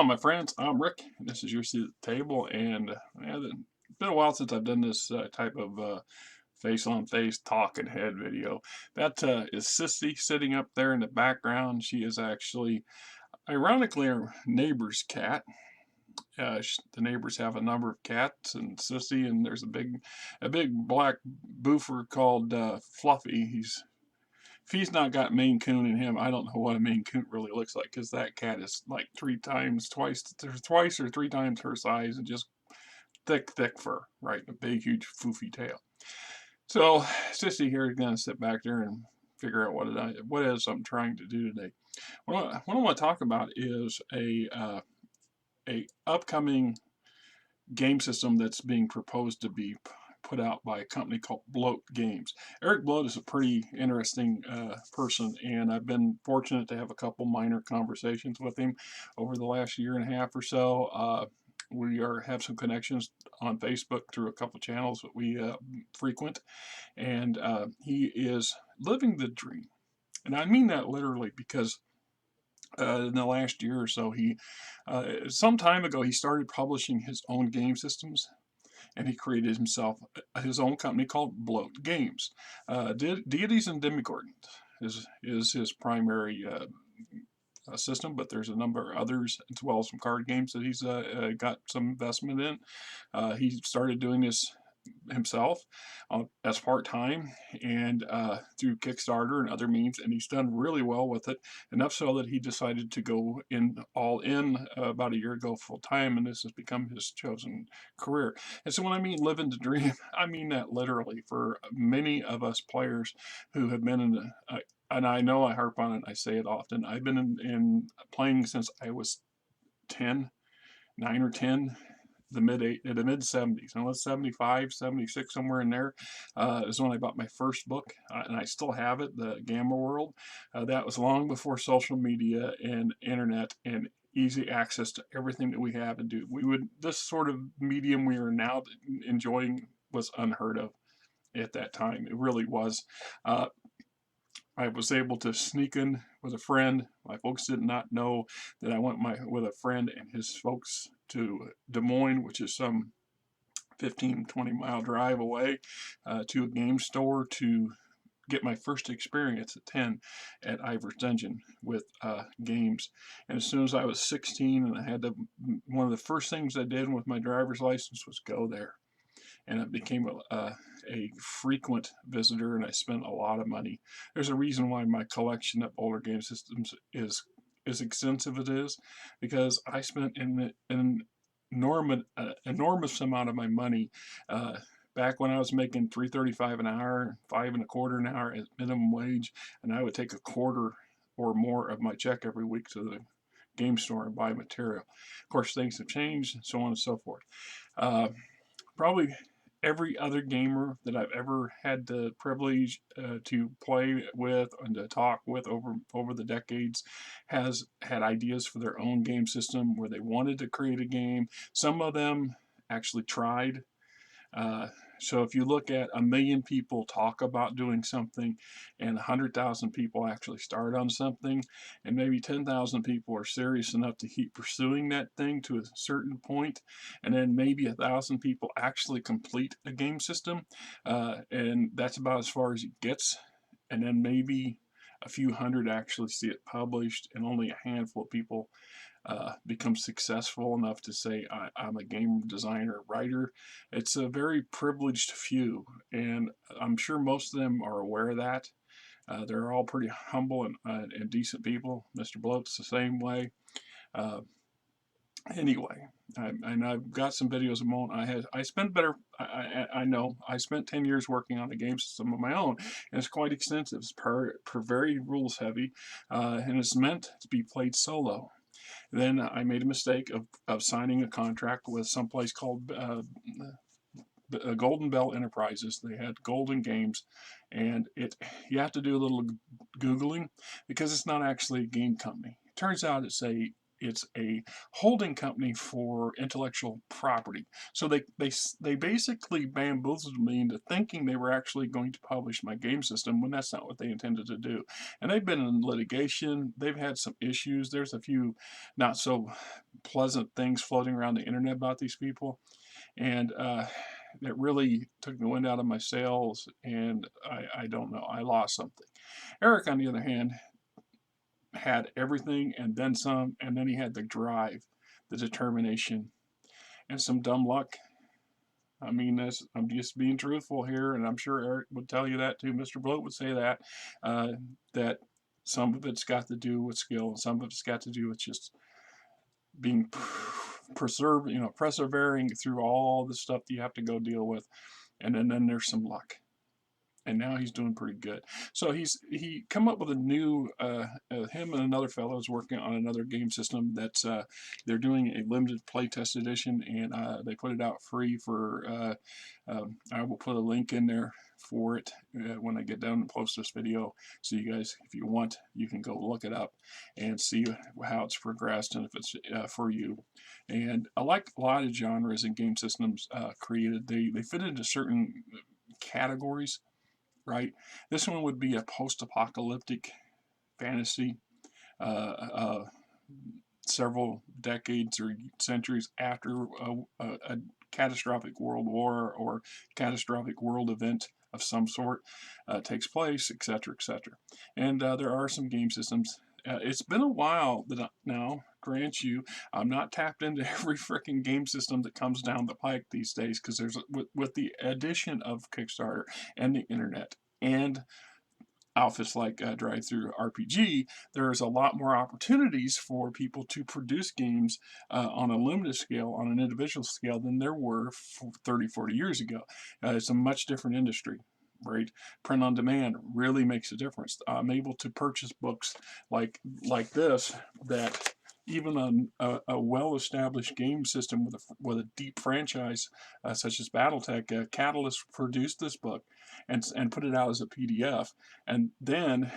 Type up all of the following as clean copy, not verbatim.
Hello, my friends. I'm Rick. This is your seat at the table, and it's been a while since I've done this type of face-on-face talking head video. That is Sissy sitting up there in the background. She is actually, ironically, our neighbor's cat. The neighbors have a number of cats, and Sissy, and there's a big black boofer called Fluffy. If he's not got Maine Coon in him, I don't know what a Maine Coon really looks like, because that cat is like twice or three times her size, and just thick fur, right? A big, huge, foofy tail. So, Sissy here is going to sit back there and figure out what it is I'm trying to do today. What I want to talk about is a upcoming game system that's being proposed to be put out by a company called Bloat Games. Eric Bloat is a pretty interesting person, and I've been fortunate to have a couple minor conversations with him over the last year and a half or so. We have some connections on Facebook through a couple channels that we frequent, and he is living the dream. And I mean that literally, because in the last year or so, some time ago, he started publishing his own game systems, and he created himself his own company called Bloat Games. Deities and Demigorgons is his primary system, but there's a number of others, as well as some card games that he's got some investment in. He started doing this himself as part-time, and through Kickstarter and other means, and he's done really well with it, enough so that he decided to go all in about a year ago full-time, and this has become his chosen career. And so when I mean living the dream, I mean that literally. For many of us players who have been in the and I know I harp on it, I say it often, I've been in playing since I was 10, 9 or 10, the mid 70s. And I was 75, 76, somewhere in there, is when I bought my first book, and I still have it, The Gamma World. That was long before social media and internet and easy access to everything that we have and do. This sort of medium we are now enjoying was unheard of at that time. It really was. I was able to sneak in with a friend. My folks did not know that I went with a friend and his folks to Des Moines, which is some 15, 20-mile drive away, to a game store to get my first experience at 10 at Ivor's Dungeon with games. And as soon as I was 16, and one of the first things I did with my driver's license was go there. And I became a frequent visitor, and I spent a lot of money. There's a reason why my collection of older game systems is as extensive as it is, because I spent an enormous amount of my money back when I was making $3.35 an hour, $5.25 an hour as minimum wage, and I would take a quarter or more of my check every week to the game store and buy material. Of course, things have changed, and so on and so forth. Probably every other gamer that I've ever had the privilege to play with and to talk with over the decades has had ideas for their own game system where they wanted to create a game. Some of them actually tried. So if you look at 1 million people talk about doing something, and 100,000 people actually start on something, and maybe 10,000 people are serious enough to keep pursuing that thing to a certain point, and then maybe 1,000 people actually complete a game system, and that's about as far as it gets, and then maybe a few hundred actually see it published, and only a handful of people become successful enough to say, I'm a game designer, writer. It's a very privileged few, and I'm sure most of them are aware of that. They're all pretty humble and decent people. Mr. Bloat's the same way. Anyway, and I've got some videos of my own. I know, I spent 10 years working on a game system of my own, and it's quite extensive. It's very rules heavy, and it's meant to be played solo. Then I made a mistake of signing a contract with someplace called Golden Bell Enterprises. They had Golden Games, and you have to do a little Googling, because it's not actually a game company. It turns out it's a holding company for intellectual property. So they basically bamboozled me into thinking they were actually going to publish my game system when that's not what they intended to do. And they've been in litigation. They've had some issues. There's a few not so pleasant things floating around the internet about these people, and it really took the wind out of my sails, and I don't know, I lost something. Eric, on the other hand, had everything and then some, and then he had the drive, the determination, and some dumb luck. I mean, I'm just being truthful here, and I'm sure Eric would tell you that too. Mr. Bloat would say that, that some of it's got to do with skill, and some of it's got to do with just being persevering through all the stuff that you have to go deal with, and then there's some luck. And now he's doing pretty good. So he come up with a new, him and another fellow is working on another game system that's, they're doing a limited playtest edition, and they put it out free for, I will put a link in there for it when I get done and post this video. So you guys, if you want, you can go look it up and see how it's progressed and if it's for you. And I like a lot of genres and game systems created. They fit into certain categories. Right, this one would be a post-apocalyptic fantasy, several decades or centuries after a catastrophic world war or catastrophic world event of some sort takes place, etc., etc. And there are some game systems. It's been a while that now, grant you, I'm not tapped into every freaking game system that comes down the pike these days, because there's with the addition of Kickstarter and the internet and outfits like Drive-Thru RPG, there's a lot more opportunities for people to produce games on a limited scale, on an individual scale, than there were 30, 40 years ago. It's a much different industry. Right, print on demand really makes a difference. I'm able to purchase books like this, that even a well-established game system with a deep franchise such as BattleTech, Catalyst produced this book and put it out as a PDF, and then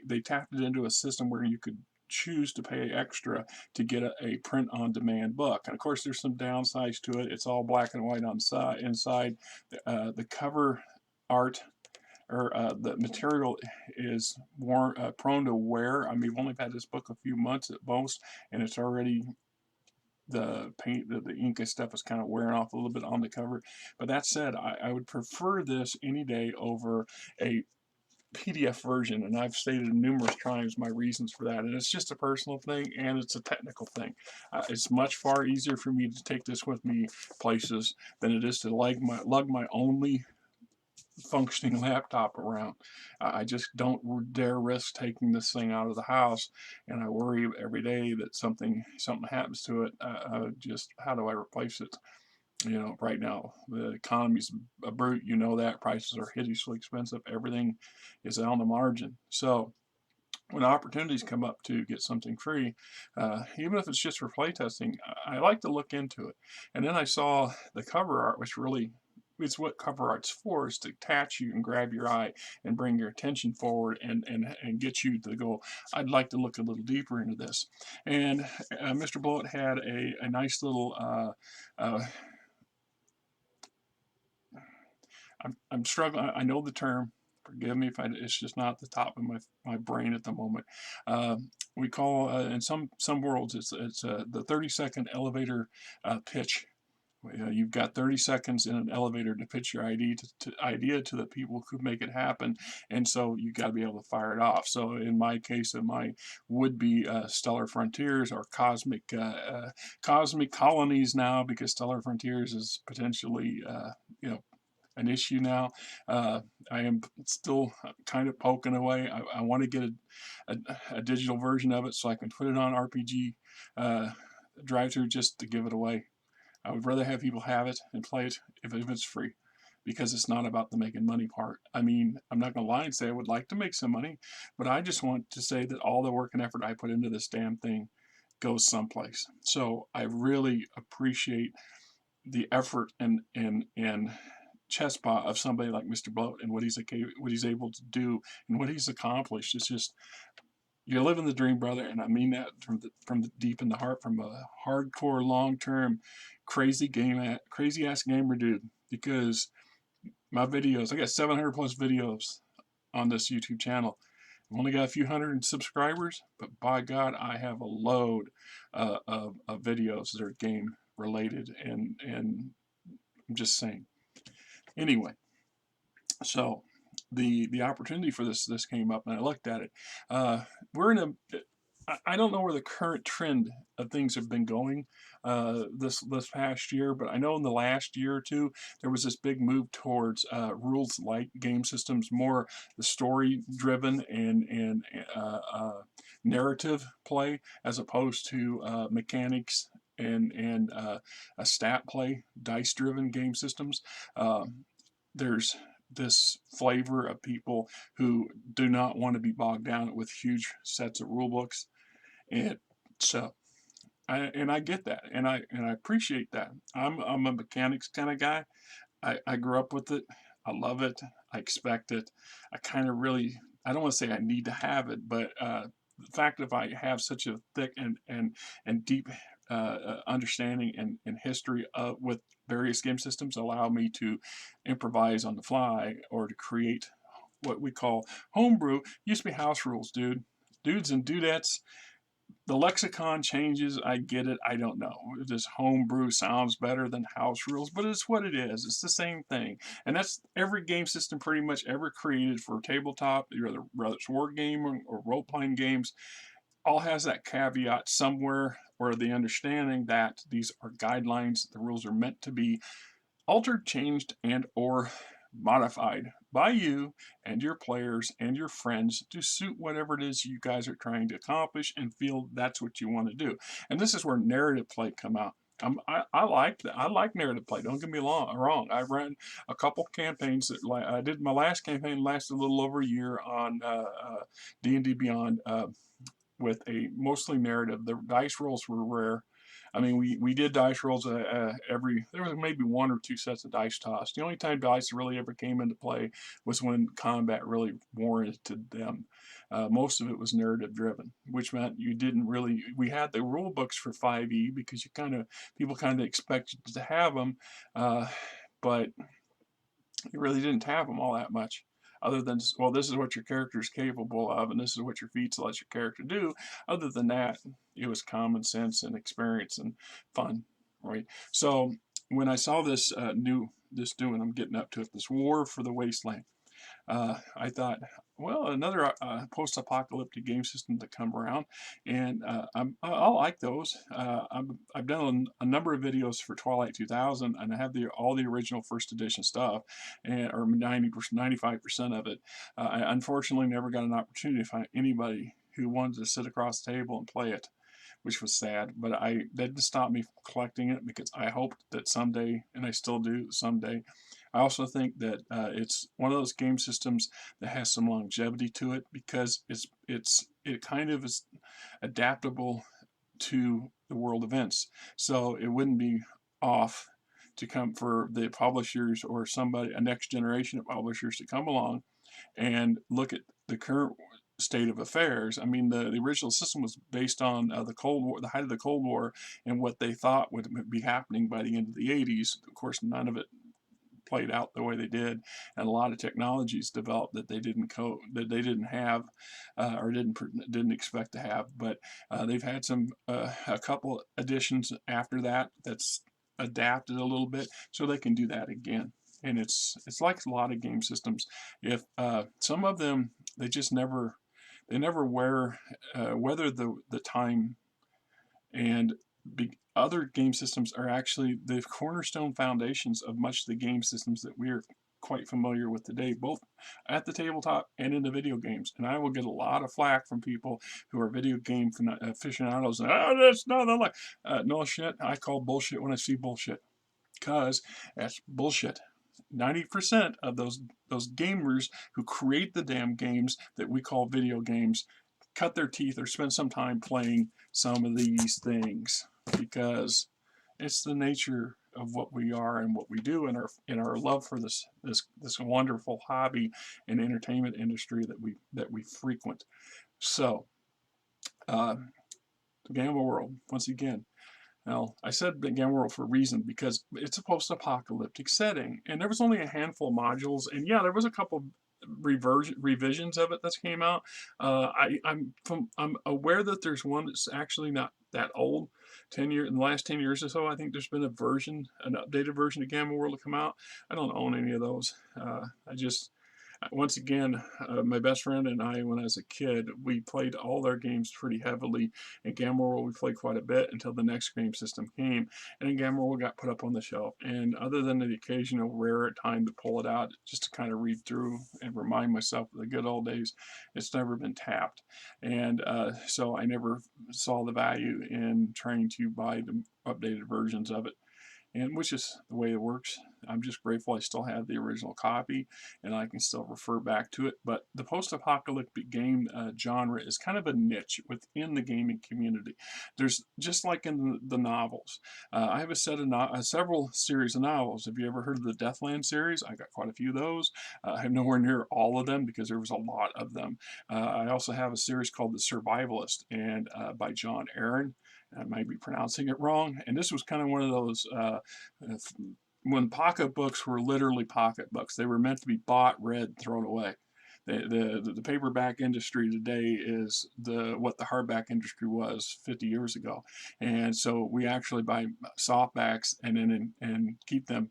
they tapped it into a system where you could choose to pay extra to get a print-on-demand book. And of course, there's some downsides to it. It's all black and white on inside. The cover art or the material is more prone to wear. I mean, we've only had this book a few months at most, and it's already, the paint, the ink and stuff is kind of wearing off a little bit on the cover. But that said, I would prefer this any day over a PDF version, and I've stated numerous times my reasons for that, and it's just a personal thing and it's a technical thing. It's much far easier for me to take this with me places than it is to lug my only functioning laptop around. I just don't dare risk taking this thing out of the house, and I worry every day that something happens to it. Just how do I replace it? You know, right now the economy's a brute. You know that prices are hideously expensive. Everything is on the margin. So when opportunities come up to get something free, even if it's just for playtesting, I like to look into it. And then I saw the cover art, which really, it's what cover art's for, is to catch you and grab your eye and bring your attention forward and get you to go, I'd like to look a little deeper into this. And Mr. Bloat had a nice little, I'm struggling, I know the term, forgive me if it's just not the top of my brain at the moment. We call, in some worlds, it's the 30-second elevator pitch. You've got 30 seconds in an elevator to pitch your idea to the people who make it happen, and so you got to be able to fire it off. So in my case, of my would-be Stellar Frontiers or cosmic colonies now, because Stellar Frontiers is potentially an issue now. I am still kind of poking away. I want to get a digital version of it so I can put it on RPG Drive-Thru just to give it away. I would rather have people have it and play it if it's free, because it's not about the making money part. I mean, I'm not going to lie and say I would like to make some money, but I just want to say that all the work and effort I put into this damn thing goes someplace. So I really appreciate the effort and chest paw of somebody like Mr. Bloat and what he's able to do and what he's accomplished. It's just, you're living the dream, brother, and I mean that from the deep in the heart, from a hardcore, long-term, crazy ass gamer dude. Because my videos, I got 700 plus videos on this YouTube channel. Only got a few hundred subscribers, but by God, I have a load of videos that are game related, and I'm just saying. Anyway, so the opportunity for this came up, and I looked at it. We're in a I don't know where the current trend of things have been going this past year, but I know in the last year or two there was this big move towards rules light game systems, more the story driven and narrative play as opposed to mechanics and a stat play, dice driven game systems. There's this flavor of people who do not want to be bogged down with huge sets of rule books, and so I get that, and I appreciate that. I'm a mechanics kind of guy. I grew up with it. I love it. I expect it. I kind of really, I don't want to say I need to have it, but the fact that I have such a thick and deep understanding and history with various game systems allow me to improvise on the fly or to create what we call homebrew. Used to be house rules, dudes and dudettes. The lexicon changes. I get it. I don't know. This homebrew sounds better than house rules, but it's what it is. It's the same thing. And that's every game system pretty much ever created for tabletop, whether it's war game or role playing games, all has that caveat somewhere or the understanding that these are guidelines. The rules are meant to be altered, changed, and or modified by you and your players and your friends to suit whatever it is you guys are trying to accomplish and feel that's what you want to do. And this is where narrative play come out. I like that. I like narrative play. Don't get me wrong. I ran a couple campaigns that I did. My last campaign lasted a little over a year on D&D Beyond with a mostly narrative. The dice rolls were rare. I mean, we did dice rolls there was maybe one or two sets of dice tossed. The only time dice really ever came into play was when combat really warranted them. Most of it was narrative driven, which meant you didn't really, we had the rule books for 5e because people kind of expected to have them, but you really didn't have them all that much. Other than, well, this is what your character is capable of, and this is what your feats let your character do. Other than that, it was common sense and experience and fun, right? So when I saw this I'm getting up to it, this War for the Wasteland, I thought, well, another post-apocalyptic game system to come around, and I like those. I've done a number of videos for Twilight 2000, and I have all the original first edition stuff, or 95% of it. I unfortunately never got an opportunity to find anybody who wanted to sit across the table and play it, which was sad. But that didn't stop me from collecting it because I hoped that someday, and I still do someday. I also think that it's one of those game systems that has some longevity to it because it kind of is adaptable to the world events. So it wouldn't be off to come for the publishers or a next generation of publishers to come along and look at the current state of affairs. I mean, the original system was based on the Cold War, the height of the Cold War, and what they thought would be happening by the end of the 80s. Of course, none of it played out the way they did, and a lot of technologies developed that they didn't have or didn't expect to have. But they've had a couple additions after that's adapted a little bit, so they can do that again. And it's like a lot of game systems. If some of them they never weather the time, and other game systems are actually the cornerstone foundations of much of the game systems that we're quite familiar with today, both at the tabletop and in the video games. And I will get a lot of flack from people who are video game aficionados. That's not like no shit. I call bullshit when I see bullshit, because that's bullshit. 90% of those gamers who create the damn games that we call video games cut their teeth or spend some time playing some of these things, because it's the nature of what we are and what we do in our love for this wonderful hobby and entertainment industry that we frequent. So the Gamma World, once again. Now, I said Gamma World for a reason, because it's a post-apocalyptic setting, and there was only a handful of modules, and yeah, there was a couple revisions of it that came out. I'm aware that there's one that's actually not that old. 10 years in the last 10 years or so, I think there's been an updated version of Gamma World to come out. I don't own any of those. I just once again, my best friend and I, when I was a kid, we played all their games pretty heavily. In Gamma World, we played quite a bit until the next game system came, and then Gamma World got put up on the shelf. And other than the occasional rare time to pull it out, just to kind of read through and remind myself of the good old days, it's never been tapped. And so I never saw the value in trying to buy the updated versions of it, and which is the way it works. I'm just grateful I still have the original copy and I can still refer back to it. But the post-apocalyptic game genre is kind of a niche within the gaming community. There's just like in the novels. I have a set of several series of novels. Have you ever heard of the Deathland series? I got quite a few of those. I have nowhere near all of them because there was a lot of them. I also have a series called The Survivalist, and by John Aaron. I might be pronouncing it wrong. And this was kind of one of those when pocketbooks were literally pocketbooks. They were meant to be bought, read, thrown away. The paperback industry today is what the hardback industry was 50 years ago. And so we actually buy softbacks and keep them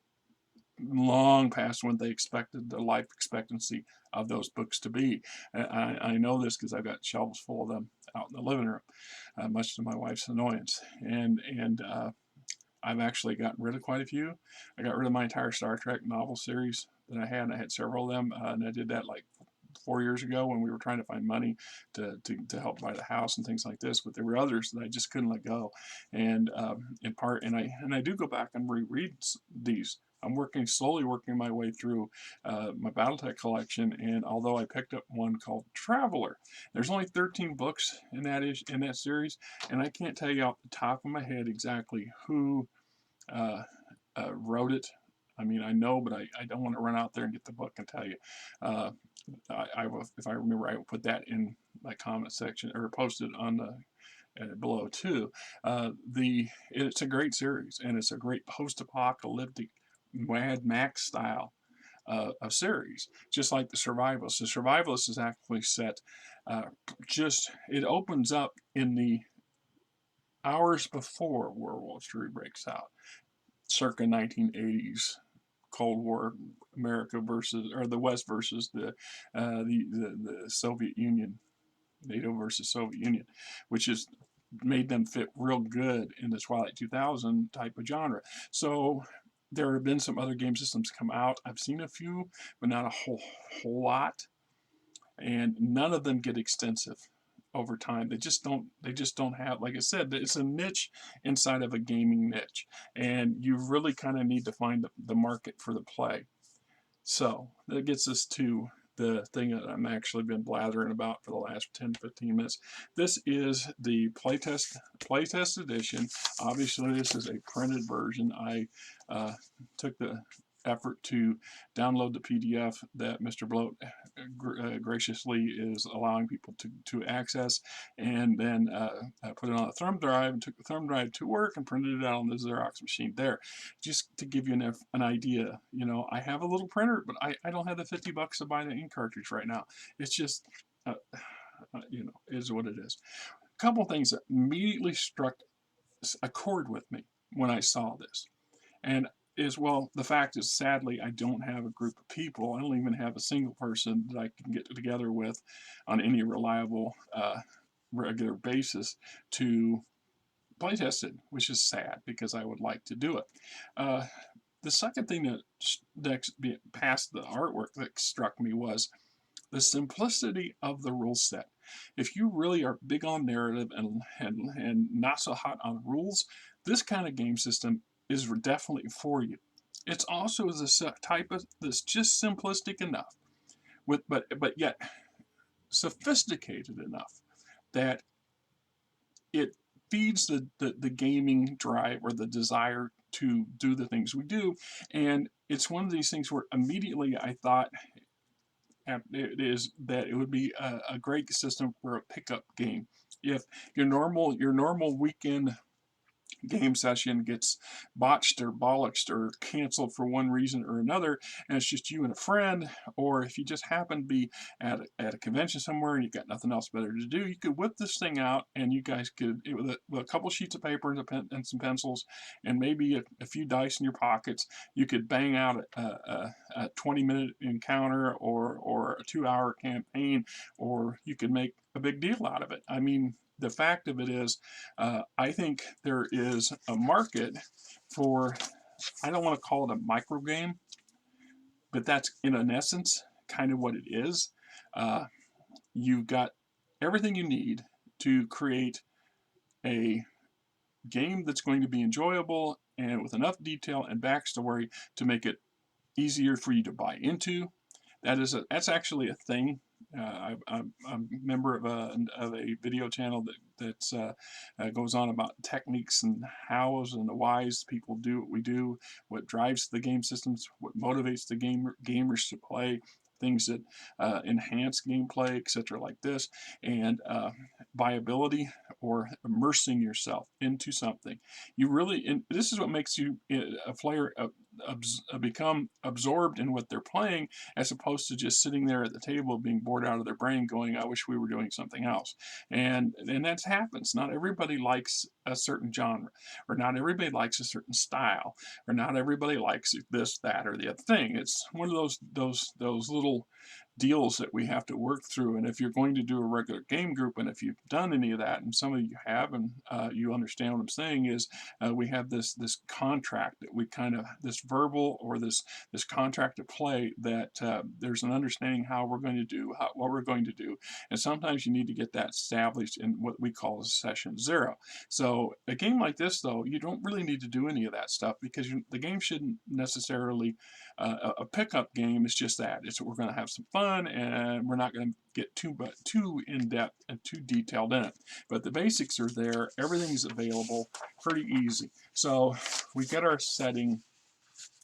long past when they expected the life expectancy of those books to be. I know this because I've got shelves full of them out in the living room, much to my wife's annoyance. And I've actually gotten rid of quite a few. I got rid of my entire Star Trek novel series that I had, and I had several of them, and I did that like 4 years ago when we were trying to find money to help buy the house and things like this. But there were others that I just couldn't let go, and in part, and I do go back and reread these. I'm slowly working my way through my BattleTech collection, and although I picked up one called Traveler, there's only 13 books in that series, and I can't tell you off the top of my head exactly who wrote it. I mean, I know, but I don't want to run out there and get the book and tell you. I will, if I remember, I will put that in my comment section or post it on the below too. It's a great series, and it's a great post-apocalyptic Mad Max style of series, just like the Survivalist. The Survivalist is actually set it opens up in the hours before World War III breaks out, circa 1980s. Cold War America versus, or the West versus the Soviet Union, NATO versus Soviet Union, which is made them fit real good in the Twilight 2000 type of genre. So there have been some other game systems come out. I've seen a few, but not a whole lot, and none of them get extensive over time. They just don't have, like I said, it's a niche inside of a gaming niche, and you really kind of need to find the market for the play. So that gets us to the thing that I'm actually been blathering about for the last 10-15 minutes. This is the playtest edition. Obviously this is a printed version. I took the effort to download the PDF that Mr. Bloat graciously is allowing people to access, and then put it on a thumb drive, and took the thumb drive to work and printed it out on the Xerox machine there, just to give you an idea. You know, I have a little printer, but I don't have the $50 to buy the ink cartridge right now. It's just you know, it is what it is. A couple things that immediately struck a chord with me when I saw this, and well, the fact is, sadly, I don't have a group of people. I don't even have a single person that I can get together with on any reliable, regular basis to playtest it, which is sad because I would like to do it. The second thing that past the artwork that struck me was the simplicity of the rule set. If you really are big on narrative and not so hot on rules, this kind of game system is definitely for you. It's also the type of that's just simplistic enough, but yet sophisticated enough that it feeds the gaming drive or the desire to do the things we do. And it's one of these things where immediately I thought it would be a great system for a pickup game. If your normal weekend game session gets botched or bollocksed or canceled for one reason or another, and it's just you and a friend, or if you just happen to be at a convention somewhere and you've got nothing else better to do, you could whip this thing out and you guys could, with a couple sheets of paper and some pencils and maybe a few dice in your pockets, you could bang out a 20-minute encounter or a 2-hour campaign, or you could make a big deal out of it. I mean, the fact of it is, I think there is a market for, I don't want to call it a micro game, but that's in essence kind of what it is. You've got everything you need to create a game that's going to be enjoyable and with enough detail and backstory to make it easier for you to buy into. That's actually a thing. I'm a member of a video channel that goes on about techniques and hows and the whys people do what we do, what drives the game systems, what motivates the gamers to play, things that enhance gameplay, etc. like this, and viability or immersing yourself into something. You really, and this is what makes you a player become absorbed in what they're playing, as opposed to just sitting there at the table being bored out of their brain going, I wish we were doing something else. And that happens. Not everybody likes a certain genre, or not everybody likes a certain style, or not everybody likes this, that, or the other thing. It's one of those little deals that we have to work through. And if you're going to do a regular game group, and if you've done any of that, and some of you have, and you understand what I'm saying, is we have this contract that we kind of, this verbal or this contract to play, that there's an understanding how we're going to do, what we're going to do. And sometimes you need to get that established in what we call a session zero. So a game like this, though, you don't really need to do any of that stuff, because the game shouldn't necessarily, a pickup game is just that. It's we're going to have some fun, and we're not going to get too in-depth and too detailed in it. But the basics are there. Everything's available, pretty easy. So we get our setting,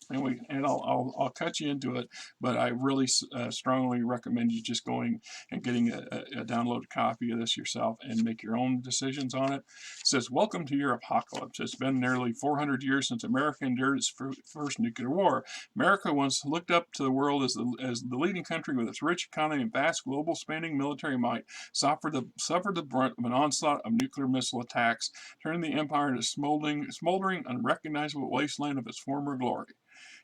and I'll cut you into it, but I really strongly recommend you just going and getting a downloaded copy of this yourself and make your own decisions on it. It says, welcome to your apocalypse. It's been nearly 400 years since America endured its first nuclear war. America once looked up to the world as the leading country with its rich economy and vast global spanning military might, suffered the brunt of an onslaught of nuclear missile attacks, turning the empire into smoldering, unrecognizable wasteland of its former glory.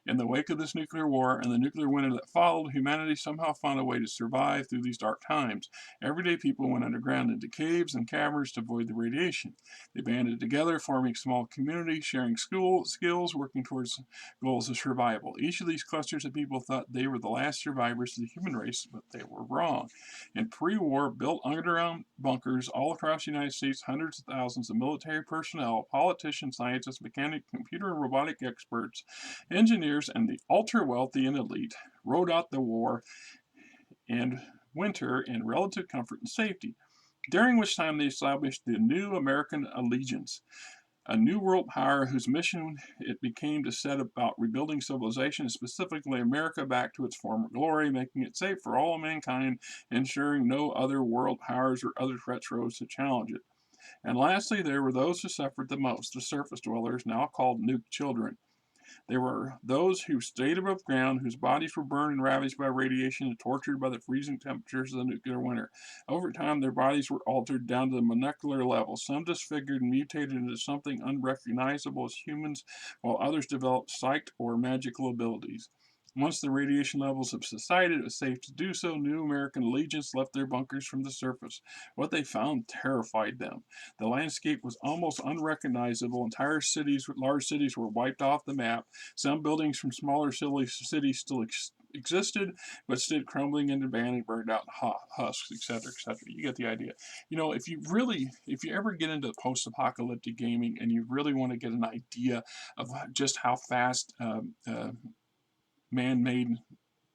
In the wake of this nuclear war and the nuclear winter that followed, humanity somehow found a way to survive through these dark times. Everyday people went underground into caves and caverns to avoid the radiation. They banded together, forming small communities, sharing skills, working towards goals of survival. Each of these clusters of people thought they were the last survivors of the human race, but they were wrong. In pre-war, built underground bunkers all across the United States, hundreds of thousands of military personnel, politicians, scientists, mechanics, computer and robotic experts, engineers, and the ultra-wealthy and elite rode out the war and winter in relative comfort and safety, during which time they established the new American allegiance, a new world power whose mission it became to set about rebuilding civilization, specifically America, back to its former glory, making it safe for all of mankind, ensuring no other world powers or other threats rose to challenge it. And lastly, there were those who suffered the most, the surface dwellers, now called Nuke Children. There were those who stayed above ground, whose bodies were burned and ravaged by radiation and tortured by the freezing temperatures of the nuclear winter. Over time, their bodies were altered down to the molecular level, some disfigured and mutated into something unrecognizable as humans, while others developed psychic or magical abilities. Once the radiation levels have subsided, it was safe to do so. New American legions left their bunkers from the surface. What they found terrified them. The landscape was almost unrecognizable. Entire cities, large cities, were wiped off the map. Some buildings from smaller cities still existed, but stood crumbling into abandoned, burned out husks, etc., etc. You get the idea. You know, if you ever get into post-apocalyptic gaming and you really want to get an idea of just how fast man-made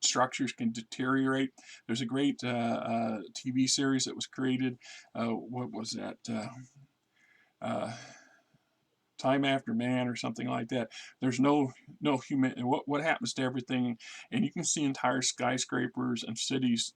structures can deteriorate. There's a great TV series that was created. What was that? Time After Man or something like that. There's no human. What happens to everything? And you can see entire skyscrapers and cities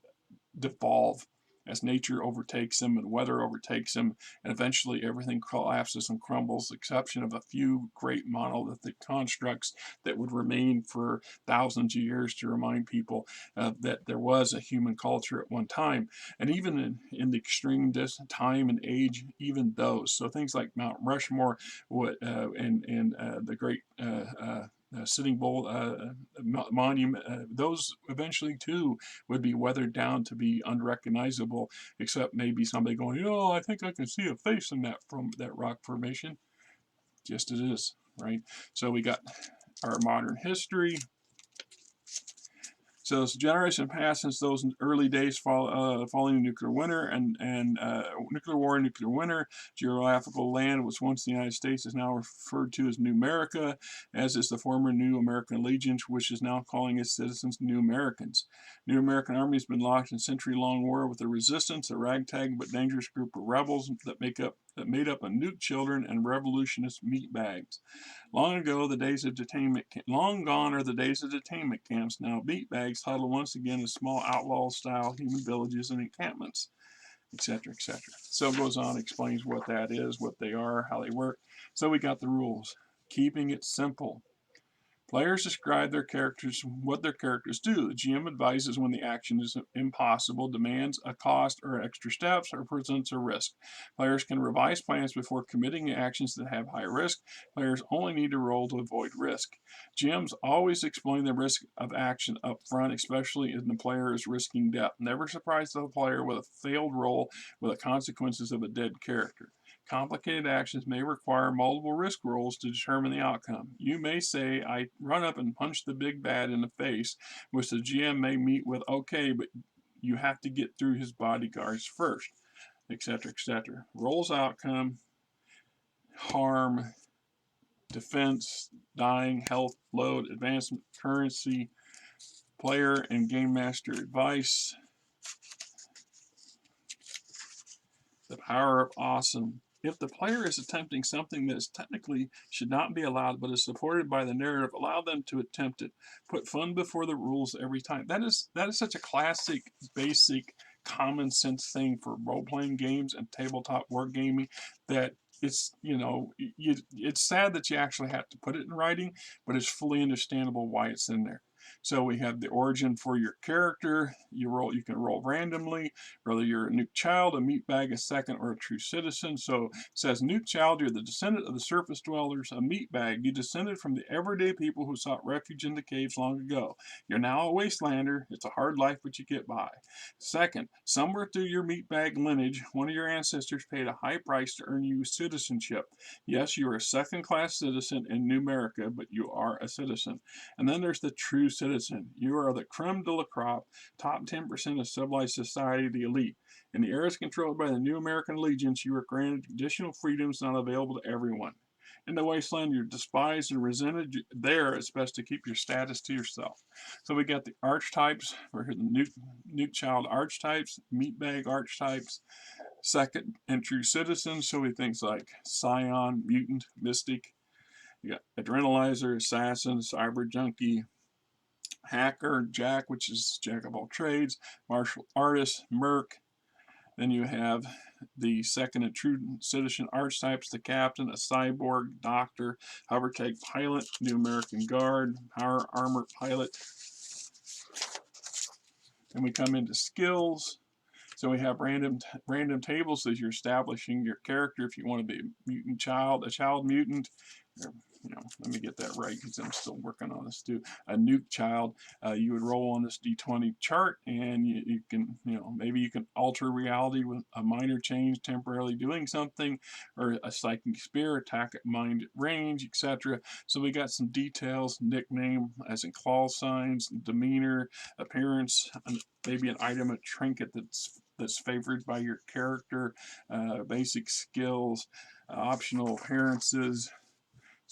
devolve as nature overtakes him and weather overtakes him, and eventually everything collapses and crumbles, exception of a few great monolithic constructs that would remain for thousands of years to remind people that there was a human culture at one time. And even in the extreme time and age, even those. So things like Mount Rushmore and the great Sitting Bull monument, those eventually too would be weathered down to be unrecognizable, except maybe somebody going, oh, I think I can see a face in that from that rock formation. Just it is, right? So we got our modern history. So it's a generation passed since those early days following the nuclear winter and nuclear war and nuclear winter. Geographical land was once the United States is now referred to as Newmerica, as is the former New American Legion, which is now calling its citizens New Americans. New American Army has been locked in century-long war with the resistance, a ragtag but dangerous group of rebels that made up a Nuke Children and revolutionist Meatbags. Long gone are the days of detainment camps. Now Meatbags huddle once again in small outlaw-style human villages and encampments, etc., etc. So it goes on, explains what that is, what they are, how they work. So we got the rules. Keeping it simple. Players describe their characters, what their characters do. The GM advises when the action is impossible, demands a cost or extra steps, or presents a risk. Players can revise plans before committing actions that have high risk. Players only need to roll to avoid risk. GMs always explain the risk of action up front, especially if the player is risking death. Never surprise the player with a failed roll with the consequences of a dead character. Complicated actions may require multiple risk rolls to determine the outcome. You may say, I run up and punch the big bad in the face, which the GM may meet with, okay, but you have to get through his bodyguards first, etc., etc. Rolls outcome, harm, defense, dying, health, load, advancement, currency, player and game master advice, the power of awesome. If the player is attempting something that is technically should not be allowed but is supported by the narrative, allow them to attempt it. Put fun before the rules every time. That is such a classic, basic, common sense thing for role-playing games and tabletop wargaming that it's, it's sad that you actually have to put it in writing, but it's fully understandable why it's in there. So we have the origin for your character. You can roll randomly, whether you're a nuke child, a meatbag, a second, or a true citizen. So it says, nuke child, you're the descendant of the surface dwellers. A meatbag, you descended from the everyday people who sought refuge in the caves long ago. You're now a wastelander. It's a hard life, but you get by. Second, somewhere through your meatbag lineage, one of your ancestors paid a high price to earn you citizenship. Yes, you are a second-class citizen in Newmerica, but you are a citizen. And then there's the true citizen. You are the creme de la crop, top 10% of civilized society, the elite. In the areas controlled by the New American Legions, you are granted additional freedoms not available to everyone. In the Wasteland, you're despised and resented. There, it's best to keep your status to yourself. So we got the archetypes. We're here, the nuke child archetypes, meatbag archetypes, second and true citizens. So we things like Psion, Mutant, Mystic. You got Adrenalizer, Assassin, Cyber-Junkie, Hacker, Jack, which is Jack of all trades, Martial Artist, Merc. Then you have the second and true citizen archetypes, the Captain, a Cyborg, Doctor, Hoovertank Pilot, Newmerican Guard, Power Armor Pilot. Then we come into skills. So we have random tables as you're establishing your character. If you want to be a mutant child, a child mutant, or, let me get that right because I'm still working on this too. A nuke child, you would roll on this D20 chart, and you can, maybe you can alter reality with a minor change, temporarily doing something, or a psychic spear, attack at mind range, etc. So we got some details, nickname, as in claw signs, demeanor, appearance, maybe an item, a trinket that's favored by your character, basic skills, optional appearances.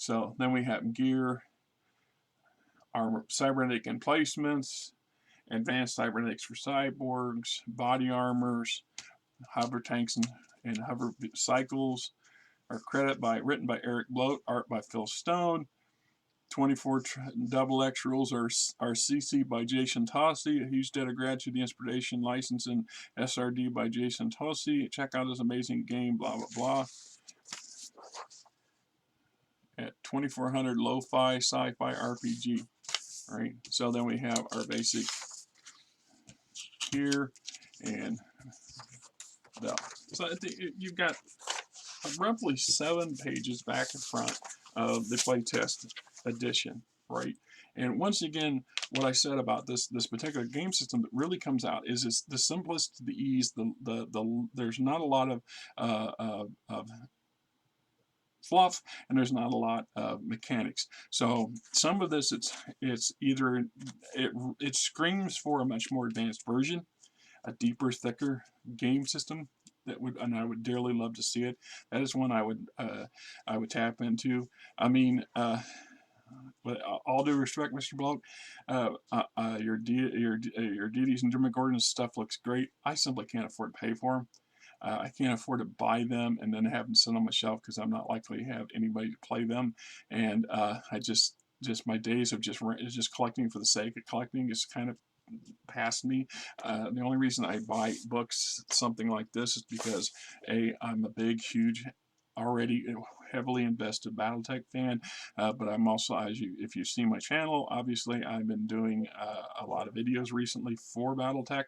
So then we have gear, armor, cybernetic emplacements, advanced cybernetics for cyborgs, body armors, hover tanks and hover cycles. Our credit written by Eric Bloat, art by Phil Stone. 24 double X rules are CC by Jason Tossi. A huge debt of gratitude, the inspiration, license, and SRD by Jason Tossi. Check out his amazing game, blah, blah, blah. At 2400 lo-fi sci-fi RPG. All right, so then we have our basic here, and so you've got roughly 7 pages back and front of the playtest edition, right? And once again, what I said about this particular game system that really comes out is it's the simplest, the ease, there's not a lot of fluff, and there's not a lot of mechanics. So some of this, it's either it screams for a much more advanced version, a deeper, thicker game system and I would dearly love to see it. That is one I would tap into. I mean, with all due respect, Mr. Bloke, your deities and Newmerican stuff looks great. I simply can't afford to pay for them. I can't afford to buy them and then have them sit on my shelf because I'm not likely to have anybody to play them. And I just my days of just collecting for the sake of collecting is kind of past me. The only reason I buy books, something like this, is because I'm a big, huge, already heavily invested BattleTech fan, but I'm also, if you've seen my channel, obviously I've been doing a lot of videos recently for BattleTech,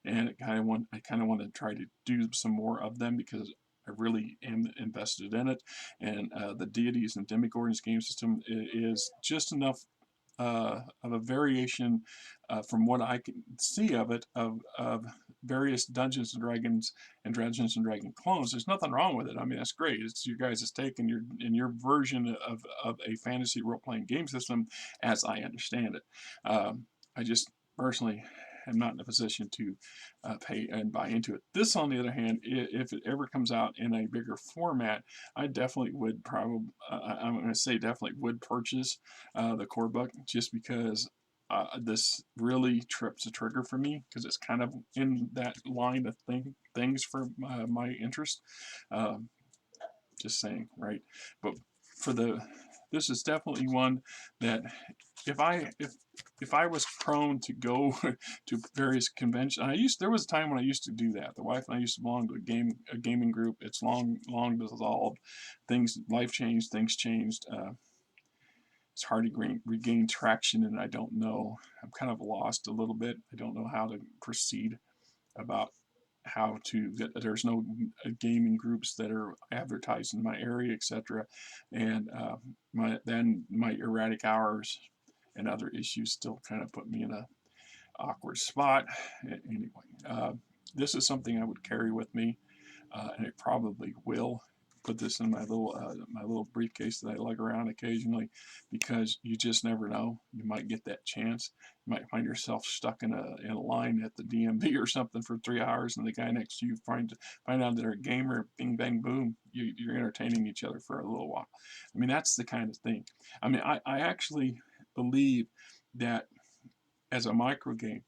and I kind of want to try to do some more of them because I really am invested in it, and the Deities and Demigorgons game system is just enough of a variation from what I can see of it, of various Dungeons and Dragons and Dungeons and Dragon clones. There's nothing wrong with it. I mean, that's great. It's your guys' take and your version of a fantasy role-playing game system as I understand it. I just personally am not in a position to pay and buy into it. This, on the other hand, if it ever comes out in a bigger format, I definitely would I'm going to say definitely would purchase the core book, just because this really trips the trigger for me, because it's kind of in that line of things for my interest. Just saying, right? But this is definitely one that if I was prone to go to various conventions, there was a time when I used to do that. The wife and I used to belong to a gaming group. It's long dissolved. Life changed, things changed. It's hard to regain traction, and I don't know. I'm kind of lost a little bit. I don't know how to proceed about how to get. There's no gaming groups that are advertised in my area, etc. And my erratic hours and other issues still kind of put me in a awkward spot. Anyway, this is something I would carry with me, and it probably will. Put this in my little briefcase that I lug around occasionally, because you just never know. You might get that chance. You might find yourself stuck in a line at the DMV or something for 3 hours, and the guy next to you find out they're a gamer. Bing bang boom, you're entertaining each other for a little while. I mean, that's the kind of thing. I mean, I actually believe that as a micro game,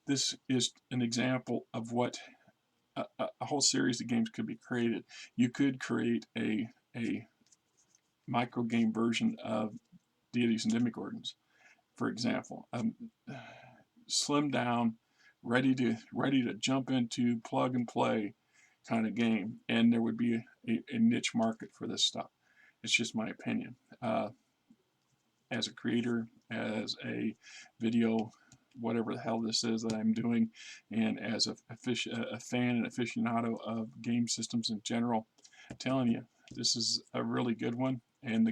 this is an example of what a whole series of games could be created. You could create a micro game version of Deities and Demigorgons, for example, slimmed down, ready to jump into, plug and play kind of game, and there would be a niche market for this stuff. It's just my opinion. As a creator, as a video, whatever the hell this is that I'm doing, and as a fan and aficionado of game systems in general, I'm telling you, this is a really good one. And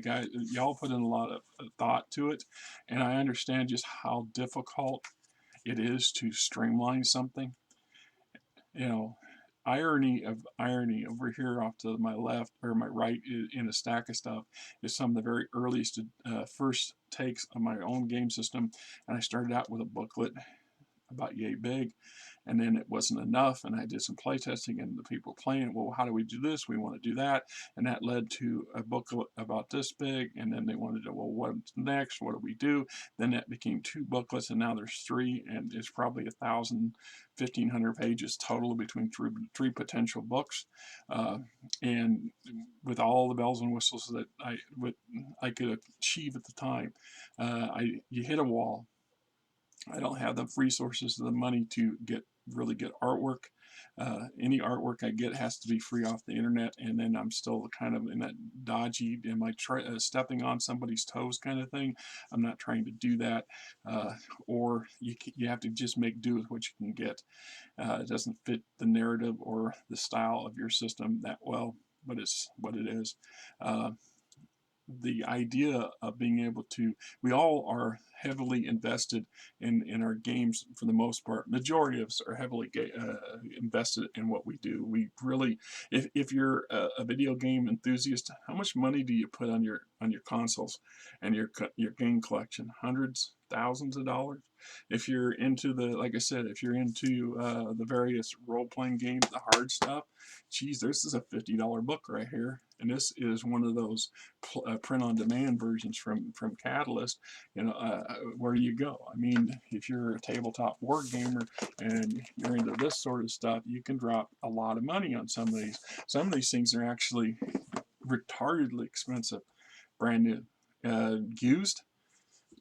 y'all put in a lot of thought to it, and I understand just how difficult it is to streamline something. You know, irony over here off to my left or my right in a stack of stuff is some of the very earliest first takes on my own game system, and I started out with a booklet about yay big. And then it wasn't enough, and I did some playtesting, and the people playing, well, how do we do this? We want to do that. And that led to a book about this big, and then they wanted to, well, what's next? What do we do? Then that became 2 booklets, and now there's 3, and it's probably 1,500 pages total between three potential books. And with all the bells and whistles that I could achieve at the time, you hit a wall. I don't have the resources or the money to get really good artwork. Any artwork I get has to be free off the internet, and then I'm still kind of in that dodgy, am I stepping on somebody's toes kind of thing. I'm not trying to do that, or you have to just make do with what you can get. It doesn't fit the narrative or the style of your system that well, but it's what it is. The idea of being able to, we all are heavily invested in our games for the most part. Majority of us are heavily invested in what we do. We really, if you're a video game enthusiast, how much money do you put on your consoles and your game collection? Hundreds, thousands of dollars. If you're into the, like I said, if you're into the various role-playing games, the hard stuff, geez, this is a $50 book right here, and this is one of those print-on-demand versions from Catalyst. You know, where do you go? I mean, if you're a tabletop board gamer and you're into this sort of stuff, you can drop a lot of money on some of these. Some of these things are actually retardedly expensive, brand new. Used,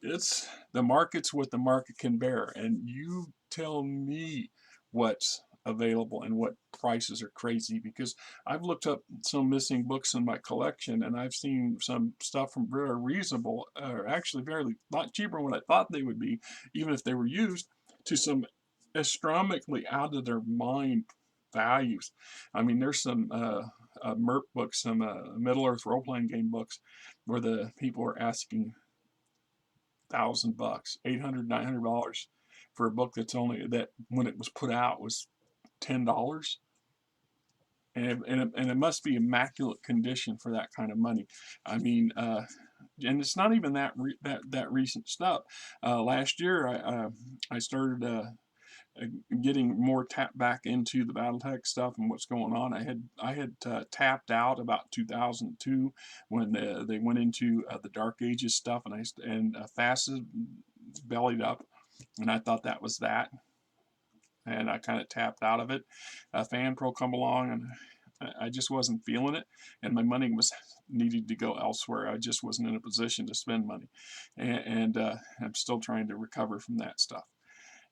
it's the market's what the market can bear, and you tell me what's available and what prices are crazy, because I've looked up some missing books in my collection, and I've seen some stuff from very reasonable, or actually very lot cheaper than what I thought they would be, even if they were used, to some astronomically out of their mind values. I mean, there's some Merc books, some Middle Earth role-playing game books, where the people are asking $1,000, $800, $900 for a book that's only, that when it was put out was $10, and it must be immaculate condition for that kind of money. I mean, and it's not even that recent stuff. Last year, I started getting more tapped back into the BattleTech stuff and what's going on. I had tapped out about 2002 when they went into the Dark Ages stuff, and Fascist bellied up, and I thought that was that, and I kind of tapped out of it. FanPro come along, and I just wasn't feeling it, and my money was needed to go elsewhere. I just wasn't in a position to spend money, and I'm still trying to recover from that stuff.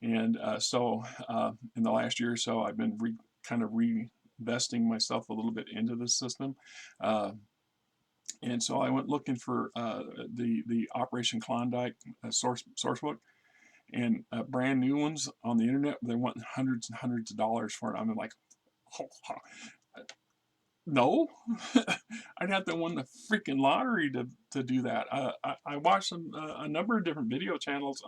And so in the last year or so, I've been kind of reinvesting myself a little bit into this system. And so I went looking for the Operation Klondike source book, and brand new ones on the internet. They want hundreds and hundreds of dollars for it. I'm like, oh, no, I'd have to win the freaking lottery to do that. I watched a number of different video channels,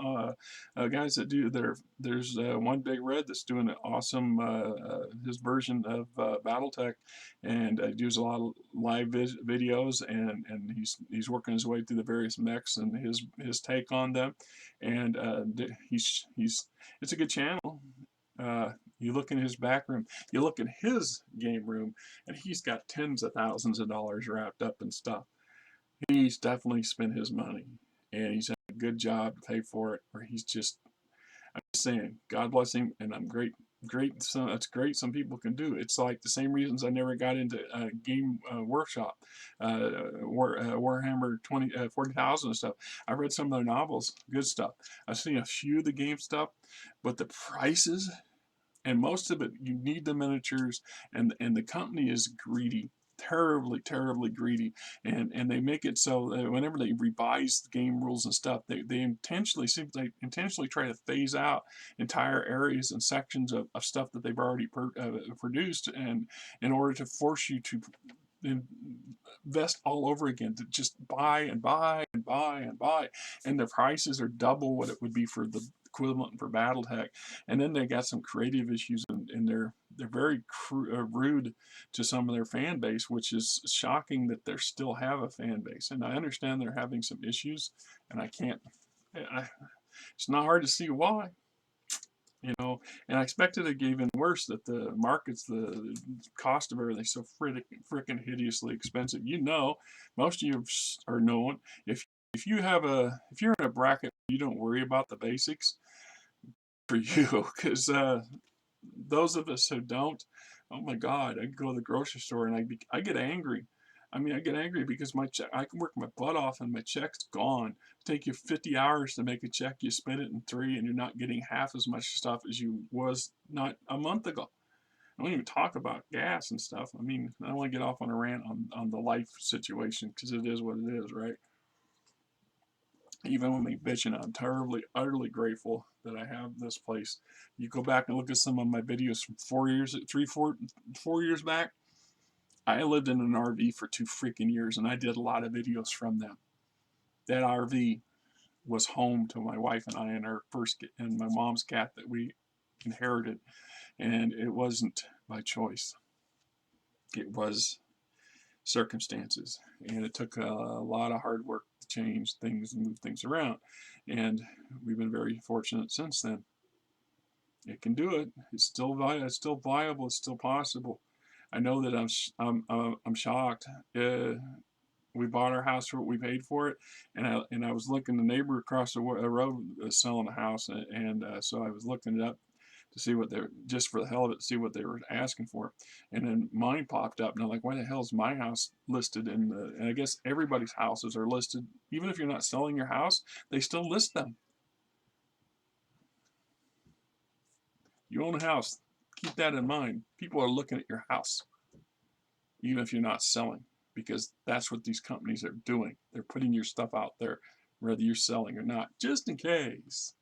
guys that do there's one Big Red that's doing an awesome his version of BattleTech, and he does a lot of live videos, and he's working his way through the various mechs and his take on them, and he's it's a good channel. You look in his back room, you look in his game room, and he's got tens of thousands of dollars wrapped up in stuff. He's definitely spent his money, and he's done a good job to pay for it, or I'm just saying, God bless him, and I'm great. So that's great. Some people can do. It's like the same reasons I never got into game workshop, Warhammer 40,000 and stuff. I read some of their novels, good stuff. I've seen a few of the game stuff, but the prices, and most of it, you need the miniatures, and the company is greedy, terribly greedy, and they make it so that whenever they revise the game rules and stuff, they intentionally try to phase out entire areas and sections of stuff that they've already produced, and in order to force you to invest all over again, to just buy and buy and buy and buy, and the prices are double what it would be for the equivalent for BattleTech. And then they got some creative issues, and they're very rude to some of their fan base, which is shocking that they still have a fan base. And I understand they're having some issues, and it's not hard to see why. you know, and I expected it even worse, that the markets, the cost of everything's so freaking hideously expensive. You know, most of you are knowing, if you have if you're in a bracket, you don't worry about the basics for you, because those of us who don't, oh my God, I go to the grocery store and I get angry. I mean, I get angry because I can work my butt off and my check's gone. Take you 50 hours to make a check, you spend it in 3, and you're not getting half as much stuff as you was not a month ago. I don't even talk about gas and stuff. I mean, I don't want to get off on a rant on the life situation, because it is what it is, right? Even with me bitching, I'm terribly, utterly grateful that I have this place. You go back and look at some of my videos from 4 years back. I lived in an RV for 2 freaking years, and I did a lot of videos from them. That RV was home to my wife and I, and and my mom's cat that we inherited, and it wasn't by choice. It was circumstances, and it took a lot of hard work to change things and move things around, and we've been very fortunate since then. It can do it. It's still viable. It's still viable. It's still possible. I know that I'm shocked. We bought our house for what we paid for it, and I was looking. The neighbor across the road was selling a house, and so I was looking it up to see what they're, just for the hell of it, to see what they were asking for. And then mine popped up, and I'm like, why the hell is my house listed in the, and I guess everybody's houses are listed. Even if you're not selling your house, they still list them. You own a house, keep that in mind. People are looking at your house, even if you're not selling, because that's what these companies are doing. They're putting your stuff out there, whether you're selling or not, just in case.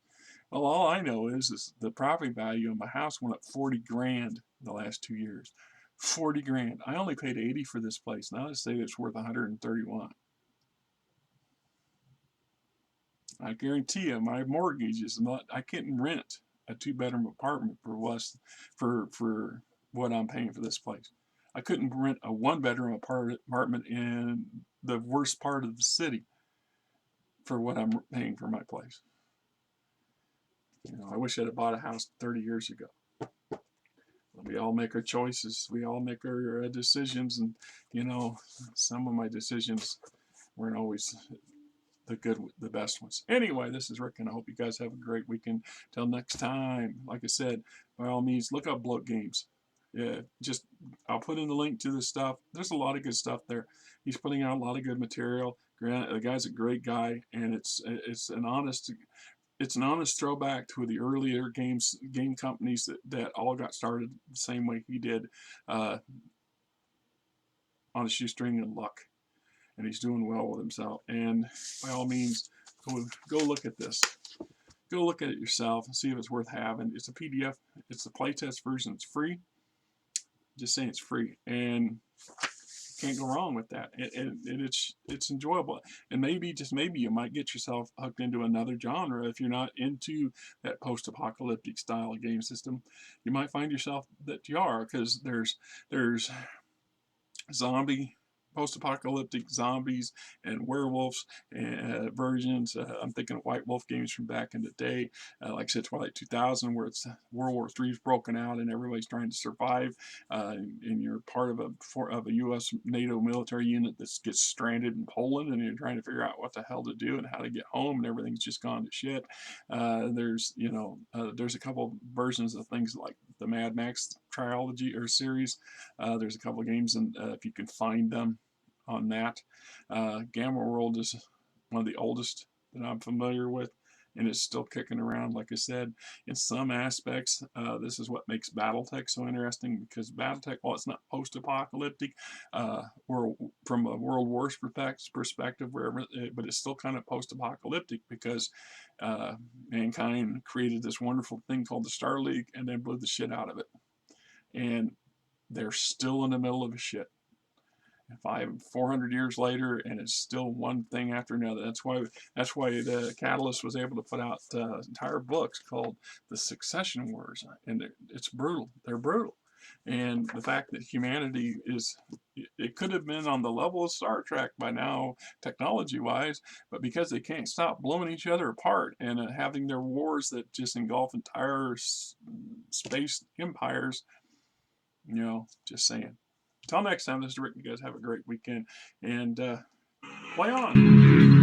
Well, all I know is the property value of my house went up 40 grand in the last 2 years. 40 grand. I only paid 80 for this place. Now they say it's worth 131. I guarantee you, my mortgage is not. I can't rent a 2-bedroom apartment for less, for what I'm paying for this place. I couldn't rent a 1-bedroom apartment in the worst part of the city for what I'm paying for my place. You know, I wish I'd have bought a house 30 years ago. We all make our choices. We all make our decisions, and you know, some of my decisions weren't always the best ones. Anyway, this is Rick, and I hope you guys have a great weekend. Till next time, like I said, by all means, look up Bloat Games. Yeah, just I'll put in the link to this stuff. There's a lot of good stuff there. He's putting out a lot of good material. The guy's a great guy, and it's an honest throwback to the earlier game companies that all got started the same way he did, on a shoestring and luck. And he's doing well with himself. And by all means, go look at this. Go look at it yourself and see if it's worth having. It's a PDF. It's the playtest version. It's free. Just saying it's free, and can't go wrong with that. It's enjoyable, and maybe, just maybe, you might get yourself hooked into another genre. If you're not into that post-apocalyptic style of game system, you might find yourself that you are, because there's zombie post-apocalyptic zombies and werewolves versions. I'm thinking of White Wolf games from back in the day, like I said, Twilight 2000, where it's World War III's broken out and everybody's trying to survive, and you're part of a U.S. NATO military unit that gets stranded in Poland, and you're trying to figure out what the hell to do and how to get home, and everything's just gone to shit. There's a couple versions of things like the Mad Max trilogy or series. There's a couple of games, and if you can find them on that. Gamma World is one of the oldest that I'm familiar with, and it's still kicking around. Like I said, in some aspects, this is what makes BattleTech so interesting, because BattleTech, while it's not post-apocalyptic, from a World War perspective, but it's still kind of post-apocalyptic, because mankind created this wonderful thing called the Star League and then blew the shit out of it. And they're still in the middle of a shit. 400 years later, and it's still one thing after another. That's why the Catalyst was able to put out entire books called The Succession Wars, and it's brutal. They're brutal. And the fact that humanity is, it could have been on the level of Star Trek by now, technology-wise, but because they can't stop blowing each other apart and having their wars that just engulf entire space empires, just saying. Until next time, this is Rick. You guys have a great weekend, and play on.